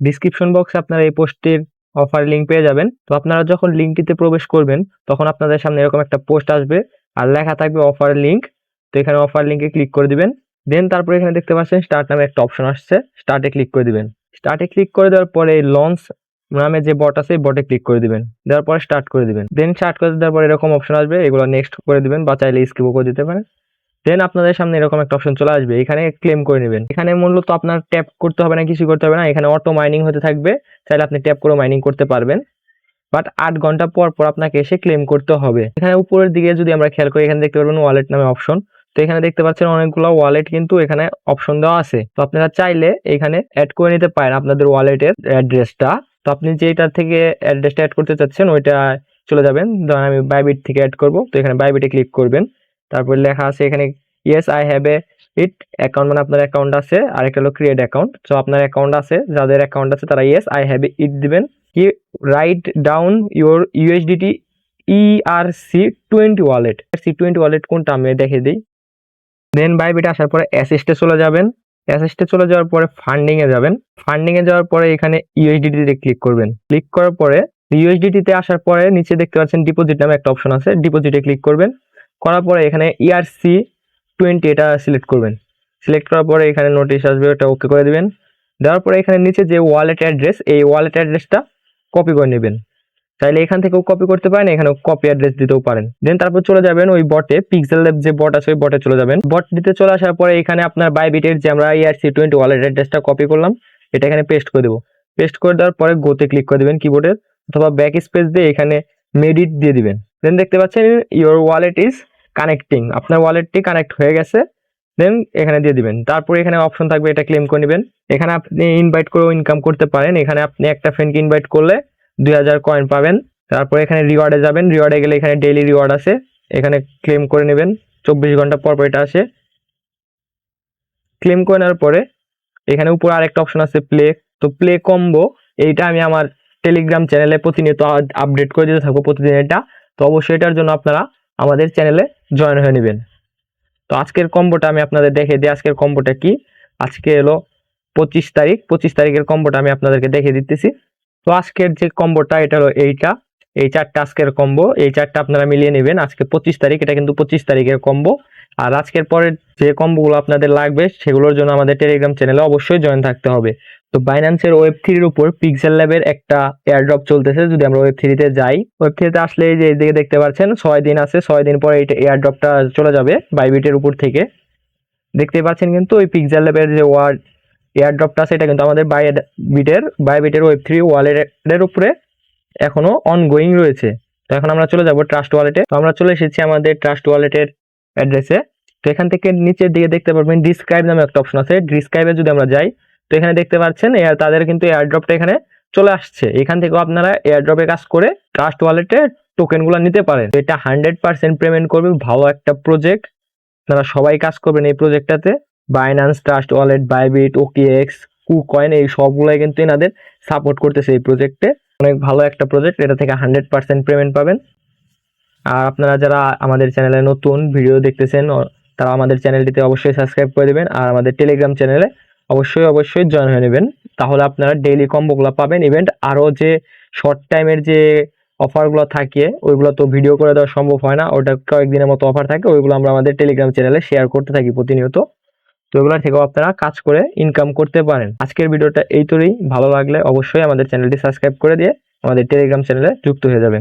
Description বক্সে আপনারা এই পোস্টটির অফার লিঙ্ক পেয়ে যাবেন। তো আপনারা যখন লিঙ্কটিতে প্রবেশ করবেন তখন আপনাদের সামনে এরকম একটা পোস্ট আসবে আর লেখা থাকবে অফার লিঙ্ক। তো এখানে অফার লিঙ্কে ক্লিক করে দিবেন। দেন তারপরে এখানে দেখতে পাচ্ছেন স্টার্ট নামে একটা অপশন আসছে, স্টার্টে ক্লিক করে দিবেন। স্টার্টে ক্লিক করে দেওয়ার পরে এই লঞ্চ নামে যে বট আছে এই বটে ক্লিক করে দিবেন, দেওয়ার পরে স্টার্ট করে দিবেন। দেন স্টার্ট করে দেওয়ার পরে এরকম অপশন আসবে, এগুলো নেক্সট করে দিবেন বা চাইলে স্কিপও করে দিতে পারেন। দেন আপনাদের সামনে এরকম একটা অপশন চলে আসবে, এখানে ক্লেম করে নেবেন। এখানে মূলত আপনার ট্যাপ করতে হবে না, কিছু করতে হবে না, এখানে অটো মাইনিং হতে থাকবে, চাইলে আপনি ট্যাপ করে মাইনিং করতে পারবেন। বাট 8 ঘন্টা পর পর আপনাকে এসে ক্লেম করতে হবে। এখানে উপরের দিকে যদি আমরা খেয়াল করি এখানে দেখতে পারবেন ওয়ালেট নামে অপশন। তো এখানে দেখতে পাচ্ছেন অনেকগুলো ওয়ালেট কিন্তু এখানে অপশন দেওয়া আছে। তো আপনারা চাইলে এখানে অ্যাড করে নিতে পারেন আপনাদের ওয়ালেটের অ্যাড্রেসটা। তো আপনি যেটা থেকে অ্যাড্রেসটা অ্যাড করতে চাচ্ছেন ওইটা চলে যাবেন। ধরেন আমি বাইবিট থেকে অ্যাড করব, তো এখানে বাইবিটে ক্লিক করবেন। তারপর লেখা আছে এখানে yes I have a it account, মানে আপনার অ্যাকাউন্ট আছে। আর একটা হলো ক্রিয়েট অ্যাকাউন্ট। তো আপনার অ্যাকাউন্ট আছে, যাদের অ্যাকাউন্ট আছে তারা ইয়েস আই হ্যাভ ইট দিবেন। কি write down your USDT ERC20 wallet. ERC20 wallet কোনটা আমি দেখে দিই। দেন বাইবিটে আসার পরে অ্যাসিস্টে চলে যাবেন। অ্যাসিস্টে চলে যাওয়ার পরে ফান্ডিং এ যাবেন। ফান্ডিং এ যাওয়ার পরে এখানে ইউএসডিটি তে ক্লিক করবেন। ক্লিক করার পরে ইউএসডিটি তে আসার পরে নিচে দেখতে পাচ্ছেন ডিপোজিট নামে একটা অপশন আছে, ডিপোজিটে ক্লিক করবেন। করার পরে এখানে ERC20 এটা সিলেক্ট করবেন। সিলেক্ট করার পরে এখানে নোটিশ আসবে, ওটা ওকে করে দিবেন। দেওয়ার পরে এখানে নিচে যে ওয়ালেট অ্যাড্রেস, এই ওয়ালেট অ্যাড্রেসটা কপি করে নেবেন। চাইলে এখান থেকেও কপি করতে পারেন, এখানেও কপি অ্যাড্রেস দিতেও পারেন। দেন তারপর চলে যাবেন ওই বটে, পিক্সেল ল্যাব যে বট আছে ওই বটে চলে যাবেন। বট দিতে চলে আসার পরে এখানে আপনার বাইবিটের যে আমরা ERC20 ওয়ালেট অ্যাড্রেসটা কপি করলাম এটা এখানে পেস্ট করে দেবো। পেস্ট করে দেওয়ার পরে গোতে ক্লিক করে দেবেন কিবোর্ডের, অথবা ব্যাক স্পেস দিয়ে এখানে মেডিট দিয়ে দিবেন। দেন দেখতে পাচ্ছেন ইওর ওয়ালেট ইজ কানেক্টিং, আপনার ওয়ালেটটি কানেক্ট হয়ে গেছে। দেন এখানে দিয়ে দিবেন। তারপরে এখানে অপশন থাকবে, এটা ক্লেম করে নেবেন। এখানে আপনি ইনভাইট করেও ইনকাম করতে পারেন। এখানে আপনি একটা ফ্রেন্ডকে ইনভাইট করলে 2000 কয়েন পাবেন। তারপরে এখানে রিওয়ার্ডে যাবেন, রিওয়ার্ডে গেলে এখানে ডেইলি রিওয়ার্ড আছে, এখানে ক্লেম করে নেবেন। 24 ঘন্টা পর পর এটা আসে। ক্লেম করে নেওয়ার পরে এখানে উপরে আরেকটা অপশন আছে প্লে। তো প্লে কম্বো, এইটা আমি আমার টেলিগ্রাম চ্যানেলে প্রতিনিয়ত আপডেট করে দিতে থাকবো প্রতিদিন এটা। তো অবশ্যই এটার জন্য আপনারা আমাদের চ্যানেলে জয়েন হয়ে নেবেন। তো আজকের কম্বোটা আমি আপনাদের দেখে দিই। আজকের কম্বোটা কি, আজকে এলো 25 তারিখ, 25 তারিখের কম্বোটা আমি আপনাদেরকে দেখে দিতেছি। তো আজকের যে কম্বোটা এটা হলো এইটা, এই চারটা আজকের কম্বো, এই চারটা আপনারা মিলিয়ে নেবেন। আজকে 25 তারিখ, এটা কিন্তু 25 তারিখের কম্বো। আর আজকের পরের যে কম্বোগুলো আপনাদের লাগবে সেগুলোর জন্য আমাদের টেলিগ্রাম চ্যানেলে অবশ্যই জয়েন থাকতে হবে। তো বাইন্যান্সের ওয়েব3 উপর পিক্সেল ল্যাবের একটা এয়ারড্রপ চলতেছে। যদি আমরা ওয়েব3 যাই, ওয়েব3 আসলে এই যে এইদিকে দেখতে পাচ্ছেন 6 দিন আছে, 6 দিন পরে এই এয়ারড্রপটা চলে যাবে বাইবিটের উপর থেকে। দেখতে পাচ্ছেন কিন্তু ওই পিক্সেল ল্যাবের যে এয়ারড্রপটা আছে এটা কিন্তু আমাদের বাইবিটের ওয়েব3 ওয়ালেটের উপরে এখনো অনগোয়িং রয়েছে। তো এখন আমরা চলে যাব ট্রাস্ট ওয়ালেটে। তো আমরা চলে এসেছি আমাদের ট্রাস্ট ওয়ালেটের অ্যাড্রেসে। তো এখান থেকে নিচের দিকে দেখতে পারবেন ডিসক্রাইব নামে একটা অপশন আছে, ডিসক্রাইবে যদি আমরা যাই তো এখানে দেখতে পাচ্ছেন তাদের কিন্তু এয়ারড্রপটা এখানে চলে আসছে। এখান থেকেও আপনারা এয়ারড্রপে কাজ করে ট্রাস্ট ওয়ালেটে টোকেনগুলো নিতে পারেন। এটা 100% পেমেন্ট করবে, ভালো একটা প্রজেক্ট, আপনারা সবাই কাজ করবেন এই প্রজেক্টটাতে। Binance, Trust Wallet, Bybit, OKX, KuCoin এই সবগুলাই কিন্তু এনাদের সাপোর্ট করতেছে এই প্রজেক্টে। অনেক ভালো একটা প্রজেক্ট, এটা থেকে 100% পেমেন্ট পাবেন। আর আপনারা যারা আমাদের চ্যানেলে নতুন ভিডিও দেখতেছেন তারা আমাদের চ্যানেলটিতে অবশ্যই সাবস্ক্রাইব করে দেবেন, আর আমাদের টেলিগ্রাম চ্যানেলে অবশ্যই জয়েন হয়ে নেবেন। তাহলে আপনারা ডেইলি কম্বোগুলো পাবেন। ইভেন্ট আরও যে শর্ট টাইমের যে অফারগুলো থাকে ওইগুলো তো ভিডিও করে দেওয়া সম্ভব হয় না, ওটা কয়েকদিনের মতো অফার থাকে, ওইগুলো আমরা আমাদের টেলিগ্রাম চ্যানেলে শেয়ার করতে থাকি প্রতিনিয়ত। তো এগুলো থেকেও আপনারা কাজ করে ইনকাম করতে পারেন। আজকের ভিডিওটা এই তোরই, ভালো লাগলে অবশ্যই আমাদের চ্যানেলটি সাবস্ক্রাইব করে দিয়ে আমাদের টেলিগ্রাম চ্যানেলে যুক্ত হয়ে যাবেন।